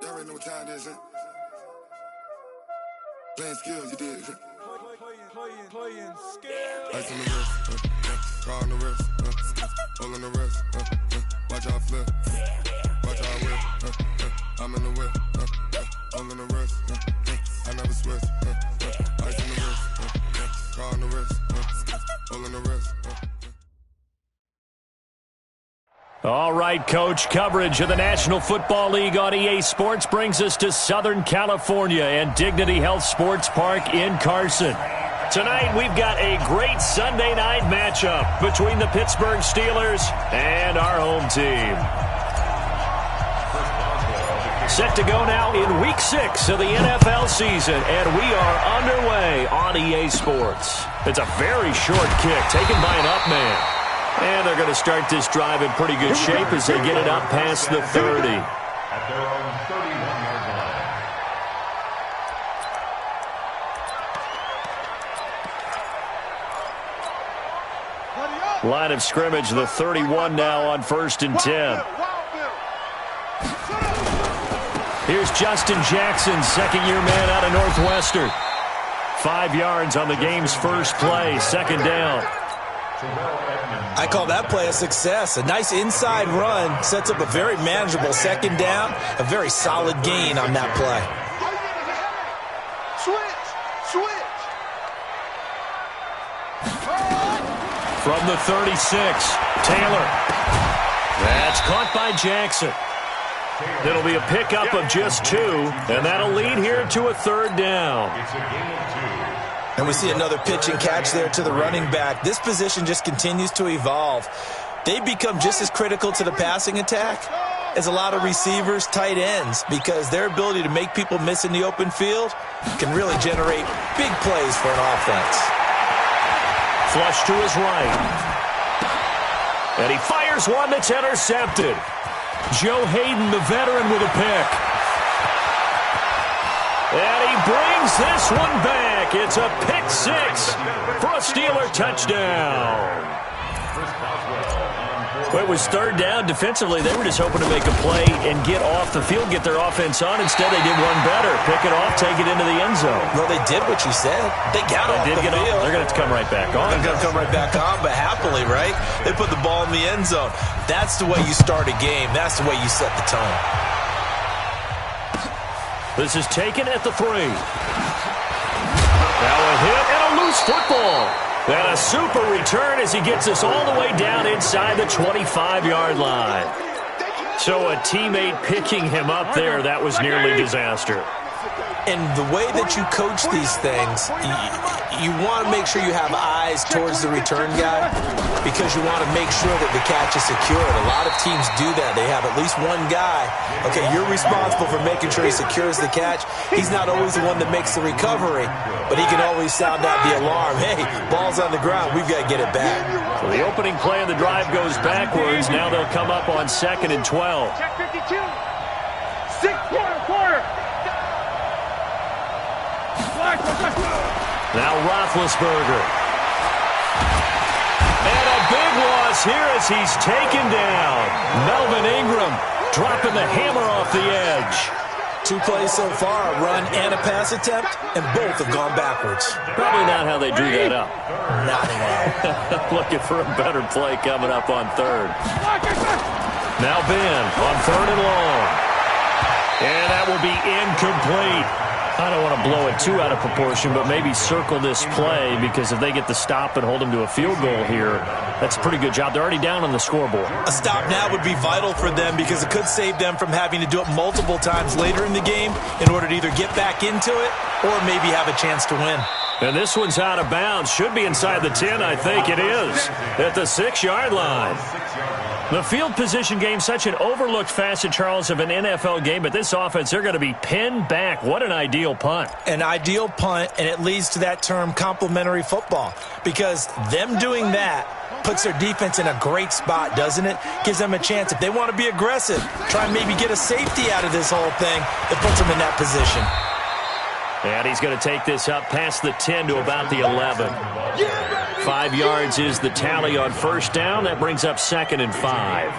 Y'all already know what time it is, huh? Playing skills, you did. Playing skills. Ice on the wrist, car on the wrist, hole in the wrist, watch out flip, watch out whip, I'm in the whip, hole in the wrist, I never switch, ice on the wrist, car on the wrist, hole in the wrist. All right, Coach, coverage of the National Football League on EA Sports brings us to Southern California and Dignity Health Sports Park in Carson. Tonight, we've got a great Sunday night matchup between the Pittsburgh Steelers and our home team. Set to go now in Week 6 of the NFL season, and we are underway on EA Sports. It's a very short kick taken by an up man. And they're going to start this drive in pretty good shape as they get it up past the 30. At their own 31-yard line. Line of scrimmage, the 31 now on 1st and 10. Here's Justin Jackson, second-year man out of Northwestern. 5 yards on the game's first play, second down. I call that play a success. A nice inside run sets up a very manageable second down. A very solid gain on that play. Switch. From the 36, Taylor. That's caught by Jackson. It'll be a pickup of just 2, and that'll lead here to a third down. It's a gain of 2. And we see another pitch and catch there to the running back. This position just continues to evolve. They become just as critical to the passing attack as a lot of receivers, tight ends, because their ability to make people miss in the open field can really generate big plays for an offense. Flush to his right. And he fires one that's intercepted. Joe Hayden, the veteran, with a pick. And he brings this one back. It's a pick 6 for a Steeler touchdown. Well, it was third down. Defensively, they were just hoping to make a play and get off the field, get their offense on. Instead, they did one better. Pick it off, take it into the end zone. Well, they did what you said. They got off the field. They're going to come right back on. They're going to come right back on, but happily, right? They put the ball in the end zone. That's the way you start a game. That's the way you set the tone. This is taken at the 3. Now a hit and a loose football. And a super return as he gets us all the way down inside the 25-yard line. So a teammate picking him up there, that was nearly disaster. And the way that you coach these things, you want to make sure you have eyes towards the return guy because you want to make sure that the catch is secured. A lot of teams do that. They have at least one guy. Okay, you're responsible for making sure he secures the catch. He's not always the one that makes the recovery, but he can always sound out the alarm. Hey, ball's on the ground. We've got to get it back. So the opening play of the drive goes backwards. Now they'll come up on 2nd and 12. Check 52. 6 quarter. Now Roethlisberger. And a big loss here as he's taken down. Melvin Ingram dropping the hammer off the edge. 2 plays so far, a run and a pass attempt, and both have gone backwards. Probably not how they drew that up. Not at all. Looking for a better play coming up on 3rd. Now Ben on 3rd and long. And that will be incomplete. I don't want to blow it too out of proportion, but maybe circle this play because if they get the stop and hold them to a field goal here, that's a pretty good job. They're already down on the scoreboard. A stop now would be vital for them because it could save them from having to do it multiple times later in the game in order to either get back into it or maybe have a chance to win. And this one's out of bounds. Should be inside the 10, I think it is, at the 6-yard line. The field position game, such an overlooked facet, Charles, of an NFL game, but this offense, they're going to be pinned back. What an ideal punt. An ideal punt, and it leads to that term complementary football, because them doing that puts their defense in a great spot, doesn't it? Gives them a chance. If they want to be aggressive, try and maybe get a safety out of this whole thing, it puts them in that position. And he's going to take this up past the 10 to about the 11. 5 yards is the tally on first down. That brings up 2nd and 5.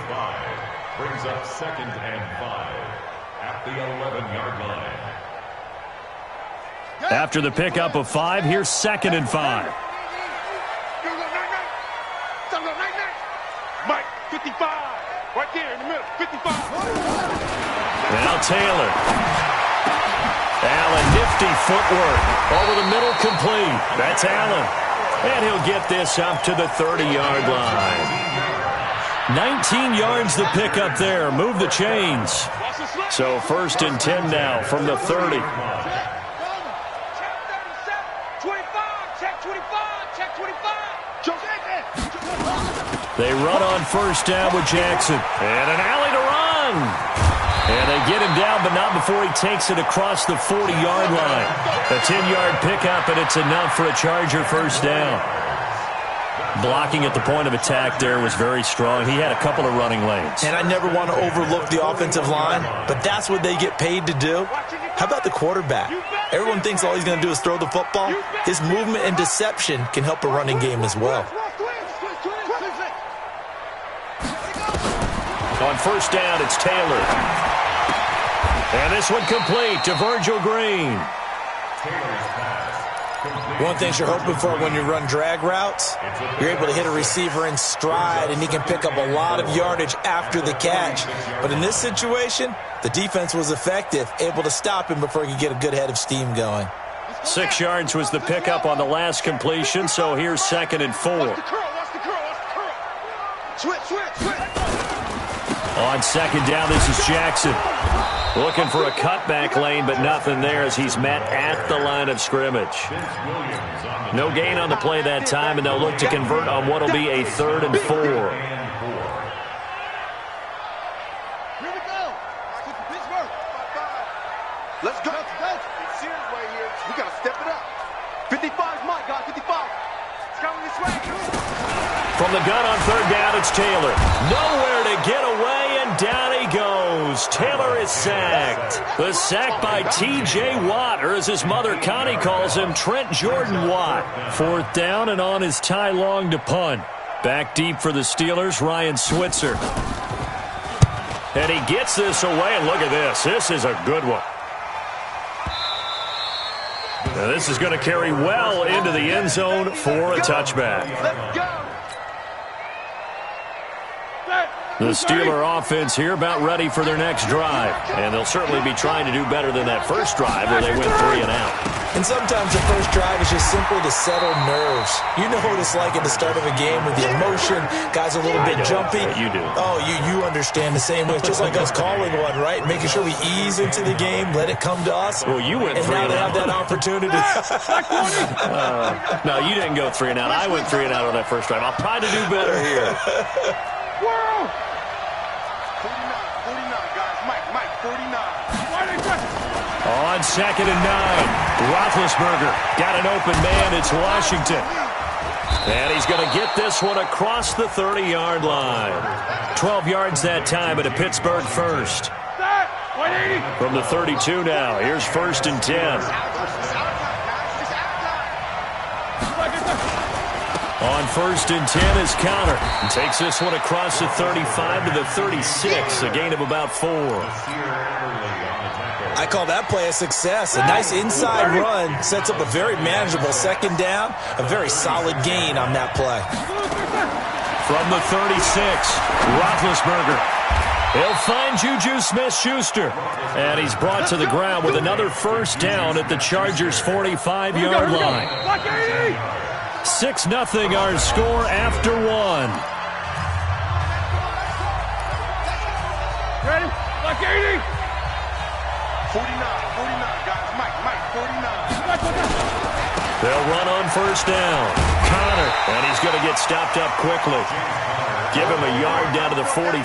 Brings up 2nd and 5. at the 11-yard line. After the pickup of 5, here's 2nd and 5. Mike, 55. Right there in the middle, 55. Now Taylor. Allen, nifty footwork. Over the middle, complete. That's Allen. And he'll get this up to the 30-yard line. 19 yards to pick up there. Move the chains. So 1st and 10 now from the 30. They run on 1st down with Jackson. And an alley to run. And they get him down, but not before he takes it across the 40-yard line. A 10-yard pickup, and it's enough for a Charger 1st down. Blocking at the point of attack there was very strong. He had a couple of running lanes. And I never want to overlook the offensive line, but that's what they get paid to do. How about the quarterback? Everyone thinks all he's going to do is throw the football. His movement and deception can help a running game as well. On 1st down, it's Taylor. And this one complete to Virgil Green. One thing you're hoping for when you run drag routes, you're able to hit a receiver in stride, and he can pick up a lot of yardage after the catch. But in this situation, the defense was effective, able to stop him before he could get a good head of steam going. 6 yards was the pickup on the last completion, so here's 2nd and 4. On 2nd down, this is Jackson. Looking for a cutback lane, but nothing there as he's met at the line of scrimmage. No gain on the play that time, and they'll look to convert on what will be a 3rd and 4. Here we go. Pittsburgh. Let's go. It's serious right here. We got to step it up. 55's Mike, guys. 55. It's coming this way. From the gun on 3rd down, it's Taylor. Nowhere to get away, and down he goes. Taylor is sacked. The sack by T.J. Watt, or as his mother Connie calls him, Trent Jordan Watt. 4th down and on his Ty Long to punt. Back deep for the Steelers, Ryan Switzer. And he gets this away, and look at this. This is a good one. Now this is going to carry well into the end zone for a touchback. Let's go. The Steeler offense here about ready for their next drive. And they'll certainly be trying to do better than that first drive where they went 3 and out. And sometimes the first drive is just simply to settle nerves. You know what it's like at the start of a game with the emotion. Guys are a little bit jumpy. You do. Oh, you understand the same way. It's just like us calling one, right? Making sure we ease into the game, let it come to us. Well, you went 3 and now and they have out. that opportunity. No, you didn't go 3 and out. I went 3 and out on that first drive. I'll try to do better here. Whoa. 49, guys. Mike, 49. On 2nd and 9, Roethlisberger got an open man. It's Washington. And he's going to get this one across the 30-yard line. 12 yards that time at a Pittsburgh 1st. From the 32 now, here's 1st and 10. On 1st and 10 is Counter. He takes this one across the 35 to the 36, a gain of about 4. I call that play a success. A nice inside run sets up a very manageable 2nd down. A very solid gain on that play. From the 36, Roethlisberger. He'll find Juju Smith-Schuster. And he's brought to the ground with another 1st down at the Chargers' 45-yard line. 6-0 our score after 1. Ready? Like 80. 49, guys. Mike, 49. They'll run on 1st down. Connor, and he's going to get stopped up quickly. Give him a yard down to the 43.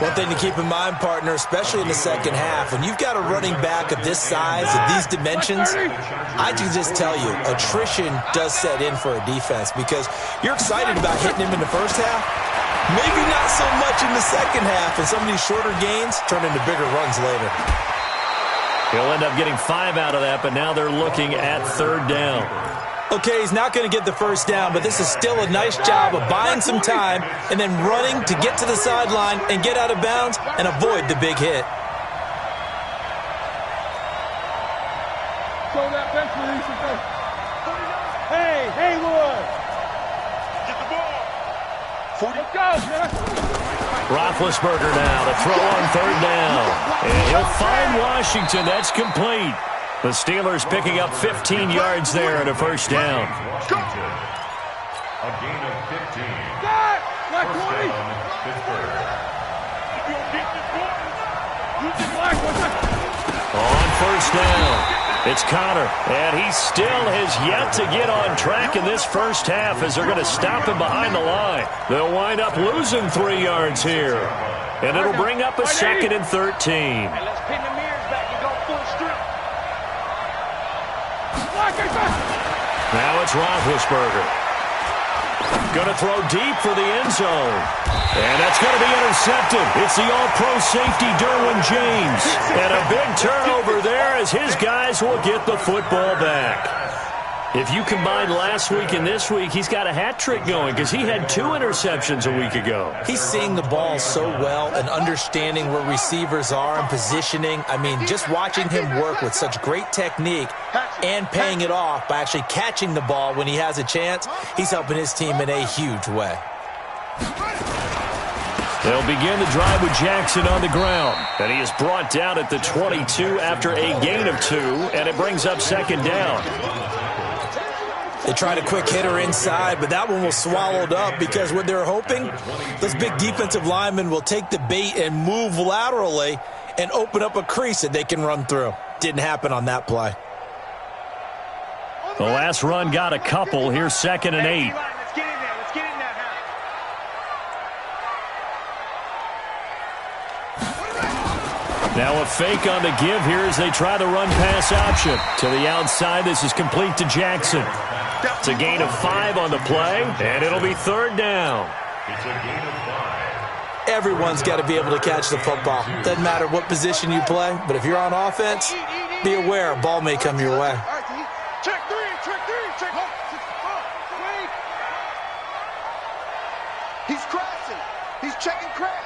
One thing to keep in mind, partner, especially in the second half, when you've got a running back of this size, of these dimensions, I can just tell you, attrition does set in for a defense because you're excited about hitting him in the first half. Maybe not so much in the second half, and some of these shorter gains turn into bigger runs later. He'll end up getting 5 out of that, but now they're looking at 3rd down. Okay, he's not going to get the 1st down, but this is still a nice job of buying some time and then running to get to the sideline and get out of bounds and avoid the big hit. Show that bench release and go. Hey, Haywood! Get the ball! 40. Let's go, man! Roethlisberger now to throw on third down. And he'll find Washington. That's complete. The Steelers picking up 15 yards there and a first down. Washington. A gain of 15. Black 20. Pittsburgh. On first down. It's Connor, and he still has yet to get on track in this first half as they're going to stop him behind the line. They'll wind up losing 3 yards here, and it'll bring up a second and 13. Let's pin the mirrors back and go full strip. Now it's Roethlisberger. Going to throw deep for the end zone. And that's going to be intercepted. It's the all-pro safety, Derwin James. And a big turnover there as his guys will get the football back. If you combine last week and this week, he's got a hat trick going because he had 2 interceptions a week ago. He's seeing the ball so well and understanding where receivers are and positioning. I mean, just watching him work with such great technique and paying it off by actually catching the ball when he has a chance, he's helping his team in a huge way. They'll begin the drive with Jackson on the ground. And he is brought down at the 22 after a gain of 2, and it brings up second down. They tried a quick hitter inside, but that one was swallowed up because what they're hoping, those big defensive linemen will take the bait and move laterally and open up a crease that they can run through. Didn't happen on that play. The last run got a couple. Here's second and 8. Let's get in there. Let's get in there. Now a fake on the give here as they try the run-pass option. To the outside, this is complete to Jackson. It's a gain of 5 on the play, and it'll be third down. It's a gain of 5. Everyone's got to be able to catch the football. Doesn't matter what position you play, but if you're on offense, be aware a ball may come your way. Check 3, check 3, check. He's crashing. He's checking crash.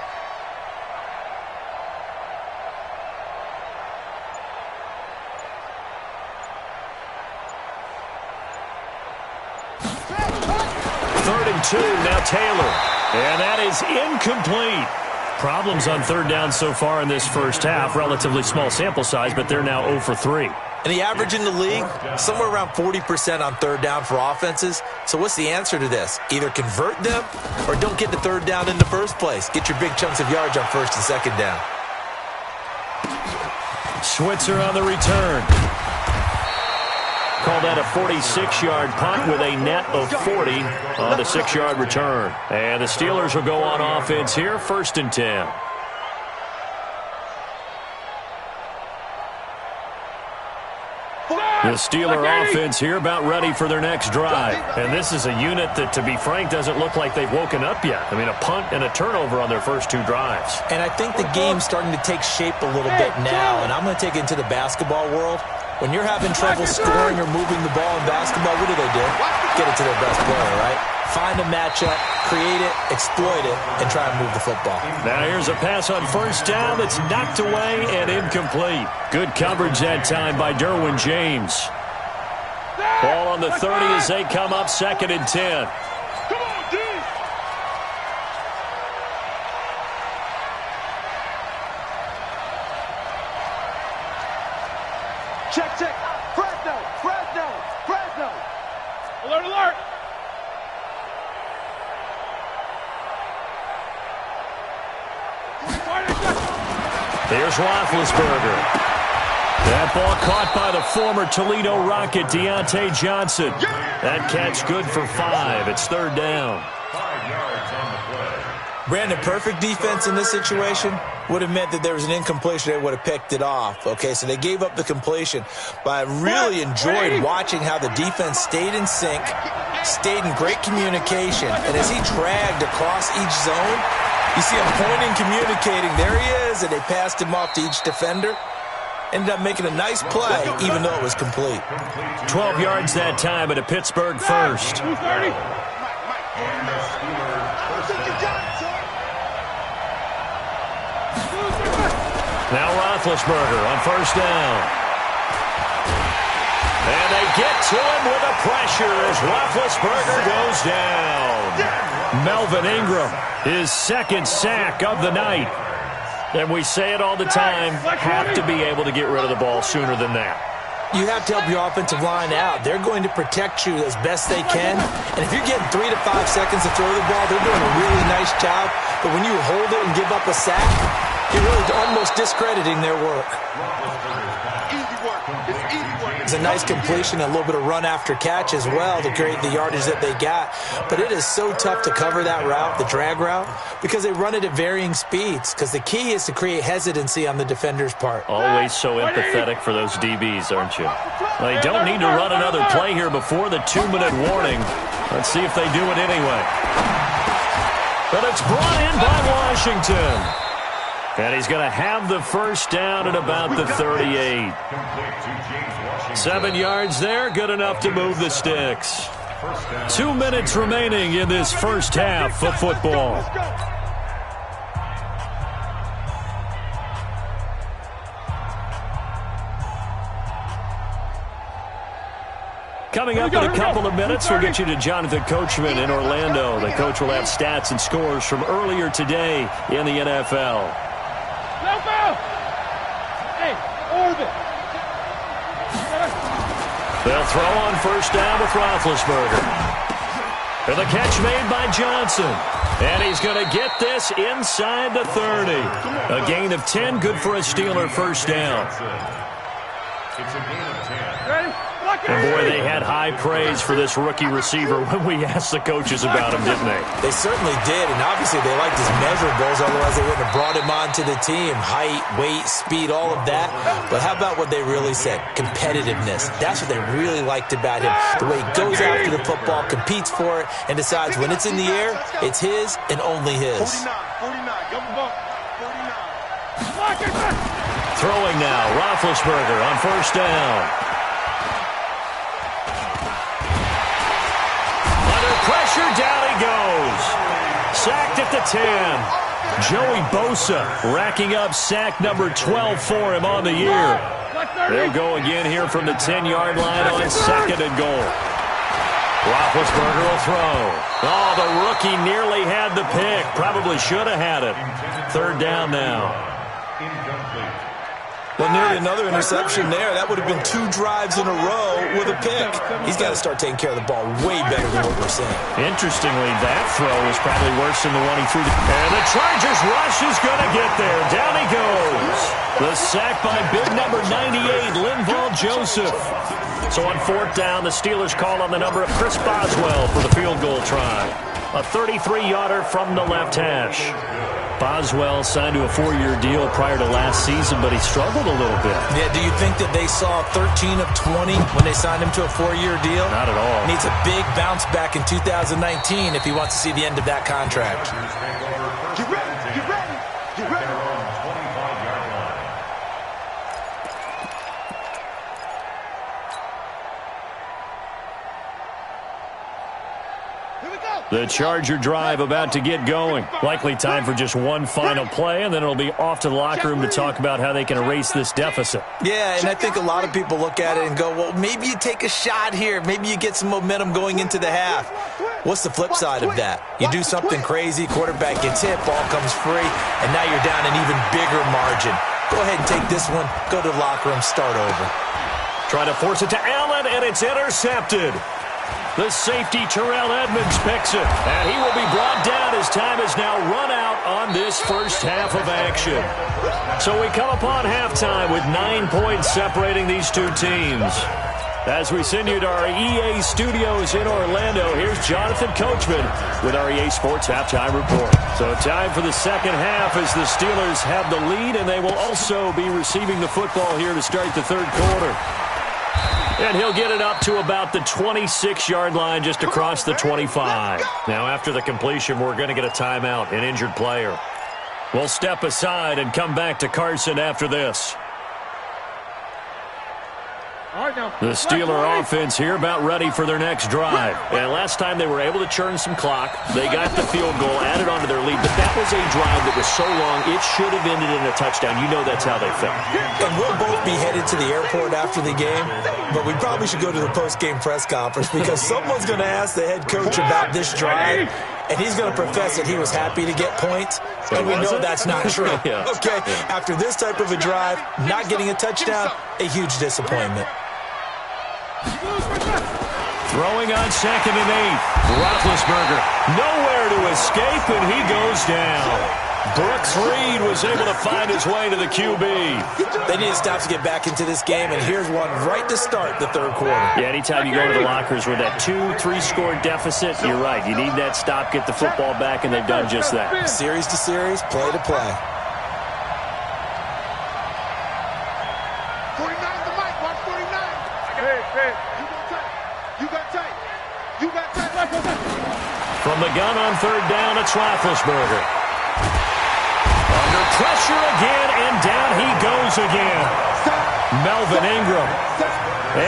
Third and 2, now Taylor. And that is incomplete. Problems on third down so far in this first half. Relatively small sample size, but they're now 0 for 3. And the average in the league, somewhere around 40% on third down for offenses. So what's the answer to this? Either convert them or don't get the third down in the first place. Get your big chunks of yards on first and second down. Switzer on the return. Call that a 46-yard punt with a net of 40 on the 6-yard return. And the Steelers will go on offense here, first and 10. The Steeler offense here about ready for their next drive. And this is a unit that, to be frank, doesn't look like they've woken up yet. I mean, a punt and a turnover on their first 2 drives. And I think the game's starting to take shape a little bit now, and I'm going to take it into the basketball world. When you're having trouble scoring or moving the ball in basketball, what do? Get it to their best player, right? Find a matchup, create it, exploit it, and try and move the football. Now here's a pass on first down that's knocked away and incomplete. Good coverage that time by Derwin James. Ball on the 30 as they come up second and 10. Come on, D. Check, check. Fresno, Fresno, Fresno. Alert, alert. Here's Roethlisberger. That ball caught by the former Toledo Rocket, Deontay Johnson. That catch good for 5. It's third down. 5 yards on the play. Brandon, perfect defense in this situation would have meant that there was an incompletion. They would have picked it off. Okay, so they gave up the completion. But I really enjoyed watching how the defense stayed in sync, stayed in great communication, and as he dragged across each zone, you see him pointing, communicating. There he is, and they passed him off to each defender. Ended up making a nice play, even though it was complete. 12 yards that time at a Pittsburgh first. 230. Now Roethlisberger on first down. And they get to him with the pressure as Roethlisberger goes down. Melvin Ingram, his second sack of the night. And we say it all the time, have to be able to get rid of the ball sooner than that. You have to help your offensive line out. They're going to protect you as best they can. And if you're getting 3 to 5 seconds to throw the ball, they're doing a really nice job. But when you hold it and give up a sack, you're really almost discrediting their work. It's a nice completion, a little bit of run after catch as well to create the yardage that they got. But it is so tough to cover that route, the drag route, because they run it at varying speeds. Because the key is to create hesitancy on the defender's part. Always so empathetic for those DBs, aren't you? Well, they don't need to run another play here before the 2-minute warning. Let's see if they do it anyway. But it's brought in by Washington. And he's going to have the first down at about the 38. 7 yards there, good enough to move the sticks. 2 minutes remaining in this first half of football. Coming up in a couple of minutes, we'll get you to Jonathan Coachman in Orlando. The coach will have stats and scores from earlier today in the NFL. They'll throw on first down with Roethlisberger. And the catch made by Johnson. And he's going to get this inside the 30. A gain of 10, good for a Steeler first down. It's a gain of 10. Ready? And boy, they had high praise for this rookie receiver when we asked the coaches about him, didn't they? They certainly did, and obviously they liked his measurables, otherwise they wouldn't have brought him onto the team. Height, weight, speed, all of that. But how about what they really said? Competitiveness. That's what they really liked about him. The way he goes after the football, competes for it, and decides when it's in the air, it's his and only his. 49, double bump, 49. Throwing now, Roethlisberger on first down. Pressure, down he goes. Sacked at the 10. Joey Bosa racking up sack number 12 for him on the year. They'll go again here from the 10-yard line on second and goal. Roethlisberger will throw. Oh, the rookie nearly had the pick. Probably should have had it. Third down now. Well, nearly another interception there. That would have been 2 drives in a row with a pick. He's got to start taking care of the ball way better than what we're seeing. Interestingly, that throw was probably worse than the one he threw. And the Chargers rush is going to get there. Down he goes. The sack by big number 98, Linval Joseph. So on fourth down, the Steelers call on the number of Chris Boswell for the field goal try. A 33-yarder from the left hash. Boswell signed to a 4-year deal prior to last season, but he struggled a little bit. Yeah, do you think that they saw 13 of 20 when they signed him to a 4-year deal? Not at all. Needs a big bounce back in 2019 if he wants to see the end of that contract. Get ready, get ready, get ready. The Charger drive about to get going. Likely time for just one final play, and then it'll be off to the locker room to talk about how they can erase this deficit. Yeah, and I think a lot of people look at it and go, well, maybe you take a shot here. Maybe you get some momentum going into the half. What's the flip side of that? You do something crazy, quarterback gets hit, ball comes free, and now you're down an even bigger margin. Go ahead and take this one, go to the locker room, start over. Trying to force it to Allen, and it's intercepted. The safety, Terrell Edmonds, picks it. And he will be brought down as time has now run out on this first half of action. So we come upon halftime with 9 points separating these two teams. As we send you to our EA studios in Orlando, here's Jonathan Coachman with our EA Sports Halftime Report. So time for the second half as the Steelers have the lead, and they will also be receiving the football here to start the third quarter. And he'll get it up to about the 26-yard line, just across the 25. Now, after the completion, we're going to get a timeout, an injured player. We'll step aside and come back to Carson after this. The Steeler offense here about ready for their next drive. And last time they were able to churn some clock. They got the field goal, added on to their lead. But that was a drive that was so long, it should have ended in a touchdown. You know that's how they felt. And we'll both be headed to the airport after the game, but we probably should go to the post-game press conference because someone's going to ask the head coach about this drive, and he's going to profess that he was happy to get points, and we know that's not true. Okay, after this type of a drive, not getting a touchdown, a huge disappointment. Throwing on 2nd and 8. Roethlisberger nowhere to escape, and he goes down. Brooks Reed was able to find his way to the QB. They need to stop to get back into this game, and here's one right to start the third quarter. Yeah, anytime you go to the lockers with that 2-3 score deficit, you're right. You need that stop, get the football back, and they've done just that. Series to series, play to play. 49 the mic, watch 49. Hey. You got tight. From the gun on 3rd down, it's Roethlisberger. Under pressure again, and down he goes again. Melvin Ingram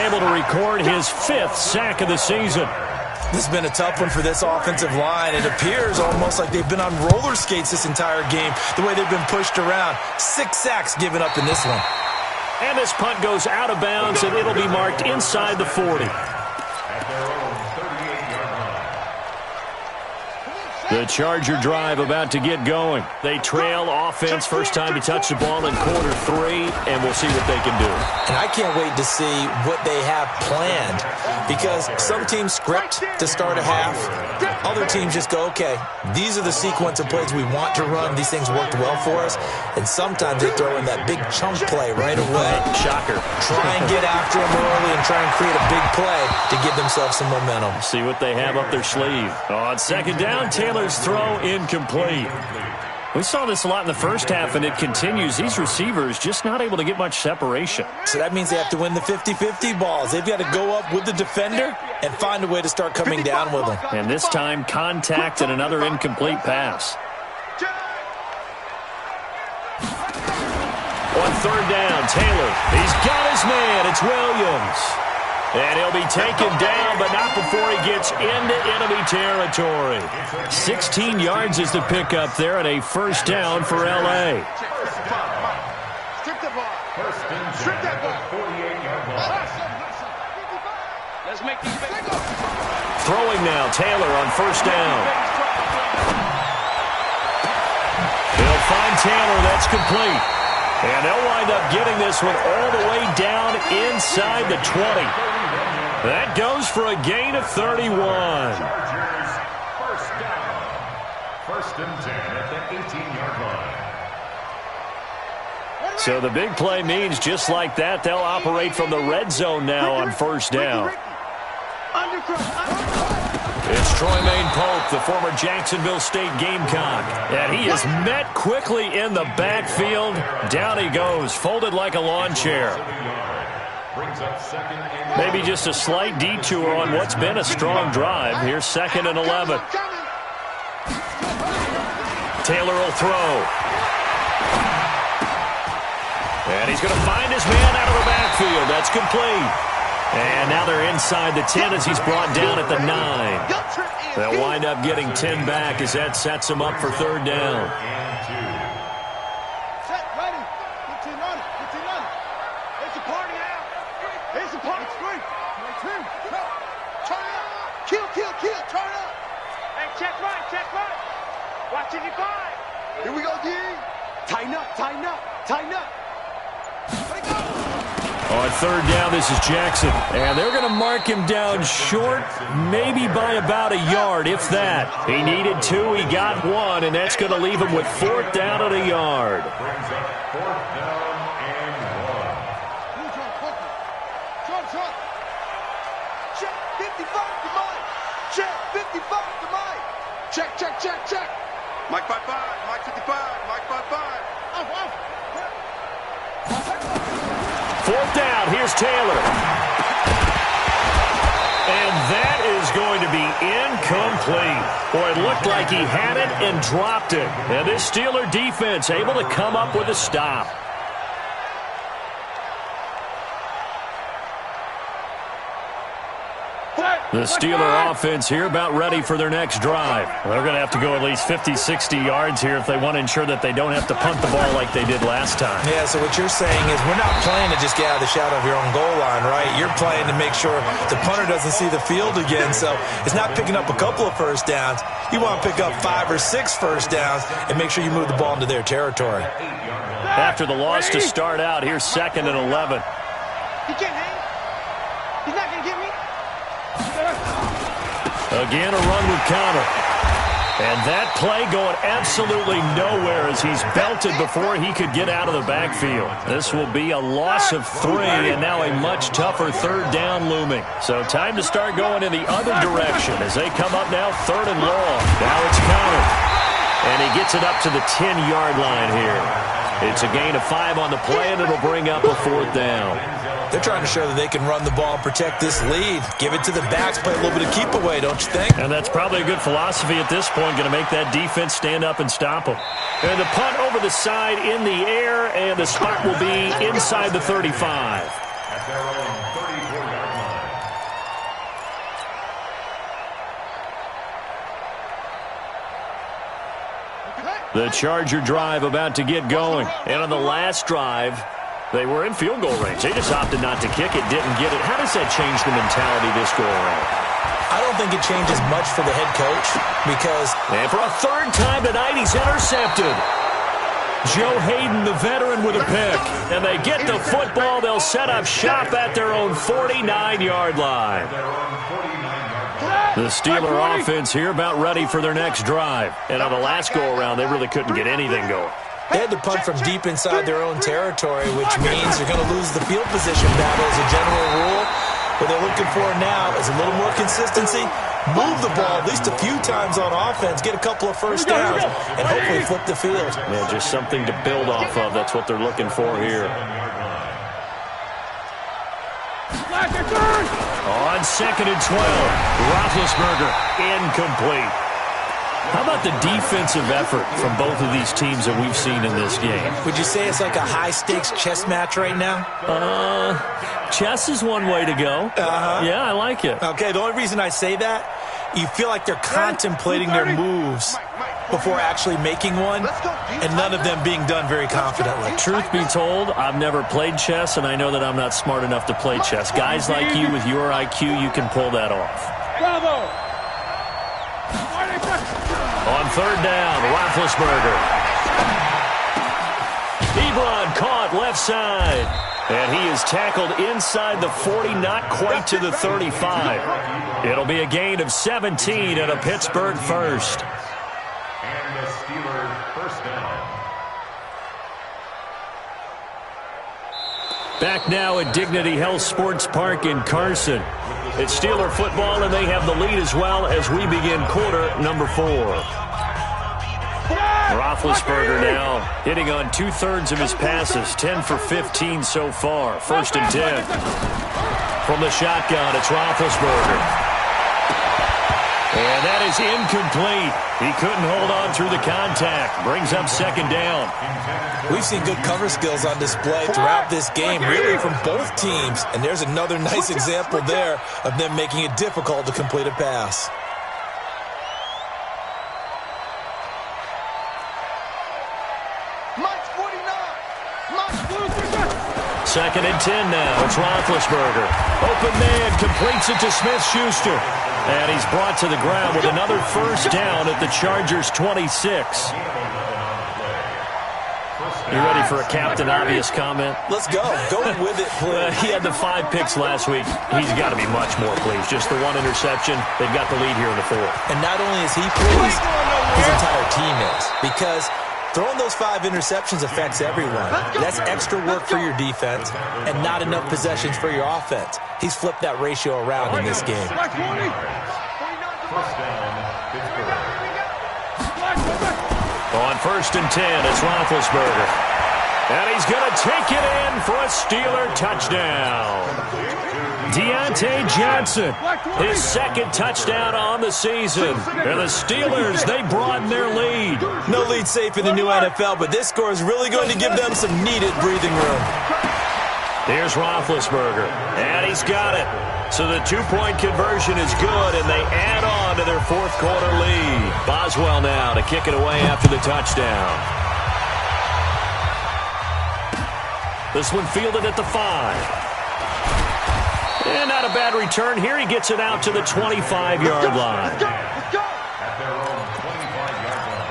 able to record his 5th sack of the season. This has been a tough one for this offensive line. It appears almost like they've been on roller skates this entire game, the way they've been pushed around. 6 sacks given up in this one. And this punt goes out of bounds, and it'll be marked inside the 40. The Charger drive about to get going. They trail offense first time to touch the ball in quarter 3, and we'll see what they can do. And I can't wait to see what they have planned because some teams script to start a half. Other teams just go, okay, these are the sequence of plays we want to run. These things worked well for us. And sometimes they throw in that big chunk play right away. Shocker. Try and get after them early and try and create a big play to give themselves some momentum. See what they have up their sleeve. On 2nd down, Taylor's throw incomplete. We saw this a lot in the first half, and it continues. These receivers just not able to get much separation. So that means they have to win the 50-50 balls. They've got to go up with the defender and find a way to start coming down with them. And this time, contact and another incomplete pass. On 3rd down, Taylor. He's got his man. It's Williams. And he'll be taken down, but not before he gets into enemy territory. 16 yards is the pickup there, and a 1st down for L.A. Strip the ball. Strip that ball. 48-yard line. Let's make these big. Throwing now, Taylor on 1st down. He'll find Taylor. That's complete. And they'll wind up getting this one all the way down inside the 20. That goes for a gain of 31. First down. 1st and 10 at the 18-yard line. So the big play means just like that, they'll operate from the red zone now on 1st down. It's Troymaine Pope, the former Jacksonville State Gamecock. And he is met quickly in the backfield. Down he goes, folded like a lawn chair. Maybe just a slight detour on what's been a strong drive. Here's 2nd and 11. Taylor will throw. And he's going to find his man out of the backfield. That's complete. And now they're inside the 10 as he's brought down at the 9. They'll wind up getting 10 back as that sets him up for 3rd down. Set, ready. 15 on it. 15 on it. It's a party now. It's a party. Turn up. Kill. Turn up. Hey, check right. Watch it, 5. Here we go, D. Tighten up. Let go. On 3rd down, this is Jackson. And they're going to mark him down short, maybe by about a yard, if that. He needed 2, he got 1, and that's going to leave him with 4th down at a yard. Brings up 4th down and 1. Check 55 to Mike. Check 55 to Mike. Check. Mike 55. Mike 55. Mike 55. Off. 4th down, here's Taylor. And that is going to be incomplete. Boy, it looked like he had it and dropped it. And this Steeler defense able to come up with a stop. The Steeler offense here about ready for their next drive. They're going to have to go at least 50, 60 yards here if they want to ensure that they don't have to punt the ball like they did last time. Yeah, so what you're saying is we're not playing to just get out of the shadow of your own goal line, right? You're playing to make sure the punter doesn't see the field again. So it's not picking up a couple of first downs. You want to pick up 5 or 6 first downs and make sure you move the ball into their territory. After the loss to start out, here's 2nd and 11. He can't hang. He's not going to get me. Again, a run with Connor. And that play going absolutely nowhere as he's belted before he could get out of the backfield. This will be a loss of 3 and now a much tougher 3rd down looming. So time to start going in the other direction as they come up now 3rd and long. Now it's Connor. And he gets it up to the 10-yard line here. It's a gain of 5 on the play, and it'll bring up a 4th down. They're trying to show that they can run the ball and protect this lead. Give it to the backs, play a little bit of keep away, don't you think? And that's probably a good philosophy at this point, going to make that defense stand up and stop them. And the punt over the side in the air, and the spot will be inside the 35. At their own 34-yard line. The Charger drive about to get going. And on the last drive, they were in field goal range. They just opted not to kick it, didn't get it. How does that change the mentality this go around? I don't think it changes much for the head coach because... And for a 3rd time tonight, he's intercepted. Joe Hayden, the veteran, with a pick. And they get the football. They'll set up shop at their own 49-yard line. The Steeler offense here about ready for their next drive. And on the last go-around, they really couldn't get anything going. They had to punt from deep inside their own territory, which means they're going to lose the field position battle as a general rule. What they're looking for now is a little more consistency, move the ball at least a few times on offense, get a couple of first downs, and hopefully flip the field. Yeah, just something to build off of. That's what they're looking for here. On 2nd and 12, Roethlisberger incomplete. How about the defensive effort from both of these teams that we've seen in this game? Would you say it's like a high-stakes chess match right now? Chess is one way to go. Yeah, I like it. Okay, the only reason I say that, you feel like they're contemplating their moves before actually making one, and none of them being done very confidently. Truth be told, I've never played chess, and I know that I'm not smart enough to play chess. Guys like you with your IQ, you can pull that off. Bravo! On 3rd down, Roethlisberger. Ebron caught left side. And he is tackled inside the 40, not quite to the 35. It'll be a gain of 17 and a Pittsburgh first. And the Steelers first down. Back now at Dignity Health Sports Park in Carson. It's Steeler football, and they have the lead as well as we begin quarter number 4. Roethlisberger now hitting on 2/3 of his passes, 10 for 15 so far. 1st and 10. From the shotgun, it's Roethlisberger. And that is incomplete. He couldn't hold on through the contact. Brings up 2nd down. We've seen good cover skills on display throughout this game, really from both teams. And there's another nice example there of them making it difficult to complete a pass. Mike's 49. 2nd and 10 now. It's Roethlisberger. Open man, completes it to Smith-Schuster. And he's brought to the ground with another 1st down at the Chargers' 26. You ready for a Captain Obvious comment? Let's go. Go with it, please. He had the 5 picks last week. He's got to be much more pleased. Just the 1 interception. They've got the lead here in the 4th. And not only is he pleased, his entire team is. Because throwing those 5 interceptions affects everyone. That's extra work for your defense and not enough possessions for your offense. He's flipped that ratio around in this game. First down, Pittsburgh. On 1st and 10, it's Roethlisberger. And he's going to take it in for a Steeler touchdown. Deontay Johnson, his 2nd touchdown on the season. And the Steelers, they broaden their lead. No lead safe in the new NFL, but this score is really going to give them some needed breathing room. Here's Roethlisberger, and he's got it. So the two-point conversion is good, and they add on to their fourth quarter lead. Boswell now to kick it away after the touchdown. This one fielded at the 5. And not a bad return here. He gets it out to the 25-yard line. At their own 25-yard line.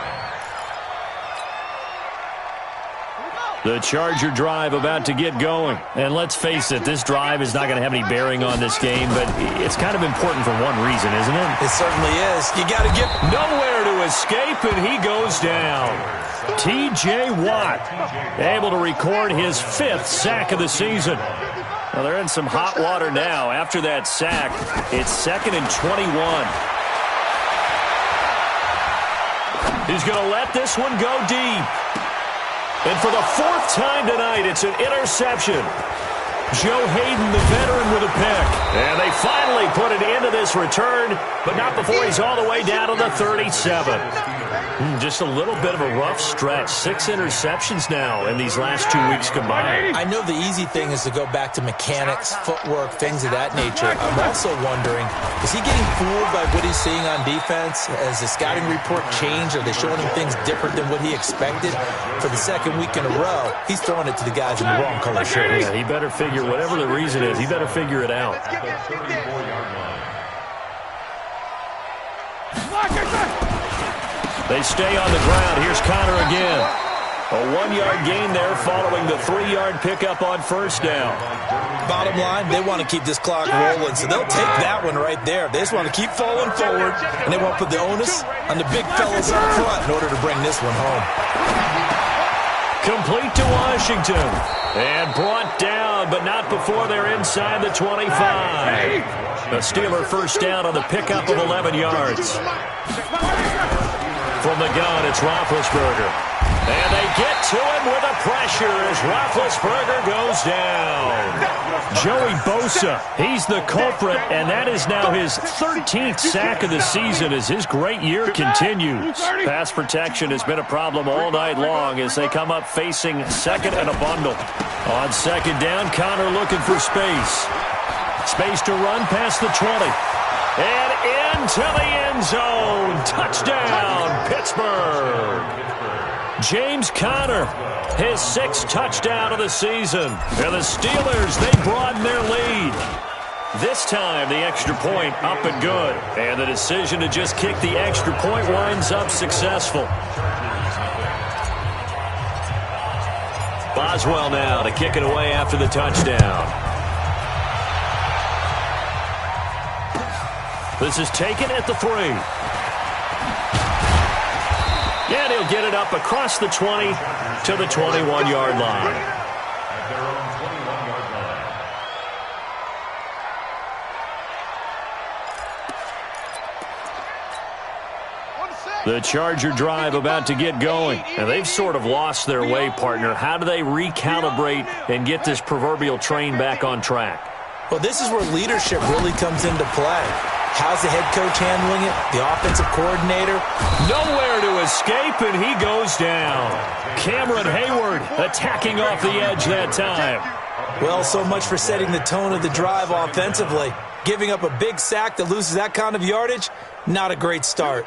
The Charger drive about to get going. And let's face it, this drive is not going to have any bearing on this game, but it's kind of important for one reason, isn't it? It certainly is. You got to get nowhere to escape, and he goes down. T.J. Watt able to record his 5th sack of the season. Well, they're in some hot water now. After that sack, it's 2nd and 21. He's going to let this one go deep. And for the 4th time tonight, it's an interception. Joe Hayden, the veteran, with a pick. And they finally put an end to this return, but not before he's all the way down to the 37. Just a little bit of a rough stretch. 6 interceptions now in these last 2 weeks combined. I know the easy thing is to go back to mechanics, footwork, things of that nature. I'm also wondering, is he getting fooled by what he's seeing on defense? Has the scouting report changed? Are they showing him things different than what he expected? For the 2nd week in a row, he's throwing it to the guys in the wrong color shirts. Yeah, he better figure, whatever the reason is, he better figure it out. At their 34-yard line. They stay on the ground. Here's Connor again. A 1-yard gain there following the 3-yard pickup on first down. Bottom line, they want to keep this clock rolling, so they'll take that one right there. They just want to keep falling forward, and they want to put the onus on the big fellas up front in order to bring this one home. Complete to Washington. And brought down, but not before they're inside the 25. A Steeler first down on the pickup of 11 yards. From the gun, it's Roethlisberger. And they get to him with a pressure as Roethlisberger goes down. Joey Bosa, he's the culprit, and that is now his 13th sack of the season as his great year continues. Pass protection has been a problem all night long as they come up facing 2nd and a bundle. On 2nd down, Connor looking for space. Space to run past the 20. And into the end zone. Touchdown, Pittsburgh. James Conner, his 6th touchdown of the season. And the Steelers, they broaden their lead. This time, the extra point up and good. And the decision to just kick the extra point winds up successful. Boswell now to kick it away after the touchdown. This is taken at the 3. And he'll get it up across the 20 to the 21-yard line. At their own 21-yard line. The Charger drive about to get going. And they've sort of lost their way, partner. How do they recalibrate and get this proverbial train back on track? Well, this is where leadership really comes into play. How's the head coach handling it? The offensive coordinator? Nowhere to escape, and he goes down. Cameron Hayward attacking off the edge that time. Well, so much for setting the tone of the drive offensively. Giving up a big sack that loses that kind of yardage, not a great start.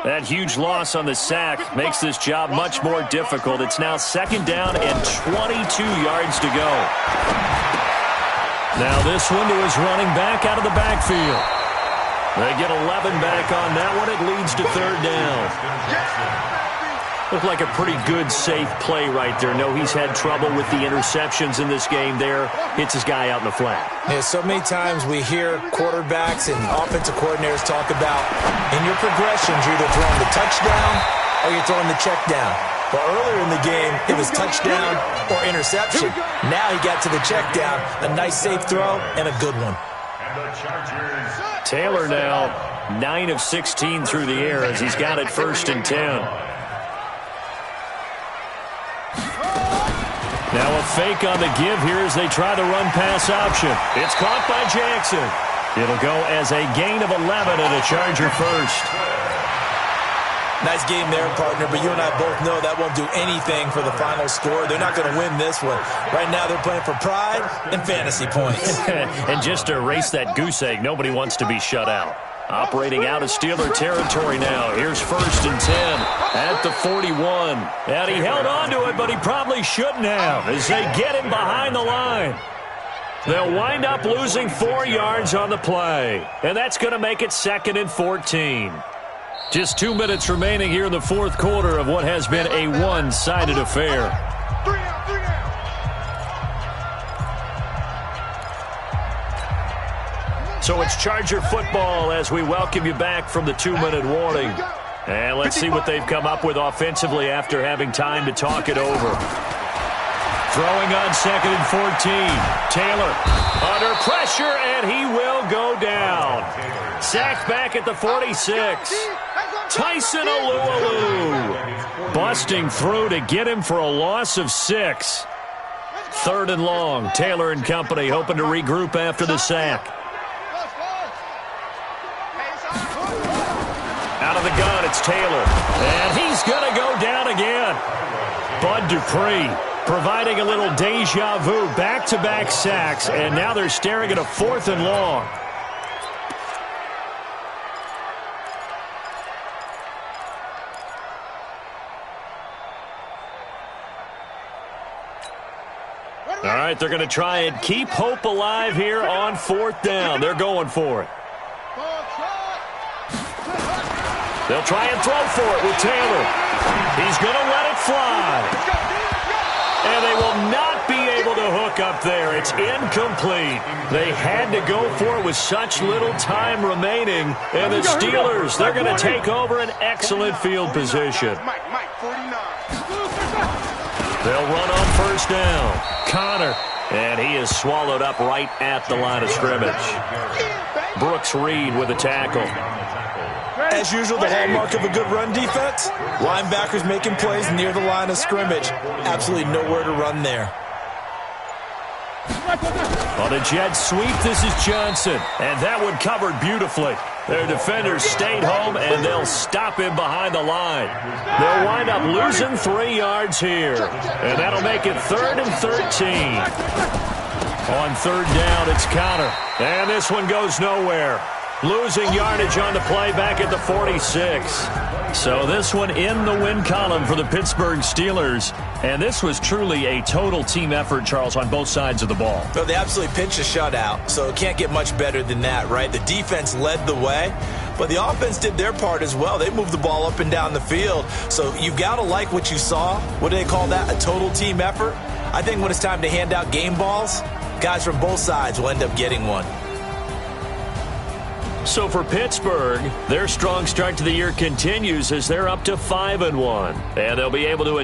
That huge loss on the sack makes this job much more difficult. It's now 2nd down and 22 yards to go. Now this one to his running back out of the backfield. They get 11 back on that one. It leads to 3rd down. Looked like a pretty good, safe play right there. No, he's had trouble with the interceptions in this game there. Hits his guy out in the flat. Yeah, so many times we hear quarterbacks and offensive coordinators talk about in your progressions, you're either throwing the touchdown or you're throwing the check down. Well, earlier in the game, it was touchdown or interception. Now he got to the check down. A nice, safe throw and a good one. And the Chargers. Taylor now 9 of 16 through the air as he's got it 1st and 10. Now a fake on the give here as they try the run-pass option. It's caught by Jackson. It'll go as a gain of 11 and a Charger first. Nice game there, partner, but you and I both know that won't do anything for the final score. They're not going to win this one. Right now they're playing for pride and fantasy points. And just to erase that goose egg, nobody wants to be shut out. Operating out of Steeler territory now. Here's 1st and 10 at the 41. And he held on to it, but he probably shouldn't have as they get him behind the line. They'll wind up losing 4 yards on the play. And that's going to make it 2nd and 14. Just 2 minutes remaining here in the 4th quarter of what has been a one-sided affair. So it's Charger football as we welcome you back from the 2-minute warning. And let's see what they've come up with offensively after having time to talk it over. Throwing on 2nd and 14. Taylor under pressure, and he will go down. Sacked back at the 46. Tyson Alualu busting through to get him for a loss of 6. 3rd and long. Taylor and company hoping to regroup after the sack. Out of the gun, it's Taylor. And he's going to go down again. Bud Dupree providing a little deja vu. Back-to-back sacks, and now they're staring at a 4th and long. All right, they're going to try and keep hope alive here on 4th down. They're going for it. They'll try and throw for it with Taylor. He's going to let it fly. And they will not be able to hook up there. It's incomplete. They had to go for it with such little time remaining. And the Steelers, they're going to take over an excellent field position. They'll run on 1st down. Connor. And he is swallowed up right at the line of scrimmage. Brooks Reed with a tackle. As usual, the hallmark of a good run defense, linebackers making plays near the line of scrimmage. Absolutely nowhere to run there. On a jet sweep, this is Johnson. And that one covered beautifully. Their defenders stayed home, and they'll stop him behind the line. They'll wind up losing 3 yards here. And that'll make it 3rd and 13. On 3rd down, it's Connor. And this one goes nowhere. Losing yardage on the play back at the 46. So this one in the win column for the Pittsburgh Steelers. And this was truly a total team effort, Charles, on both sides of the ball. Well, they absolutely pinched a shutout, so it can't get much better than that, right? The defense led the way, but the offense did their part as well. They moved the ball up and down the field. So you've got to like what you saw. What do they call that? A total team effort? I think when it's time to hand out game balls, guys from both sides will end up getting one. So for Pittsburgh, their strong start to the year continues as they're up to 5-1. And they'll be able to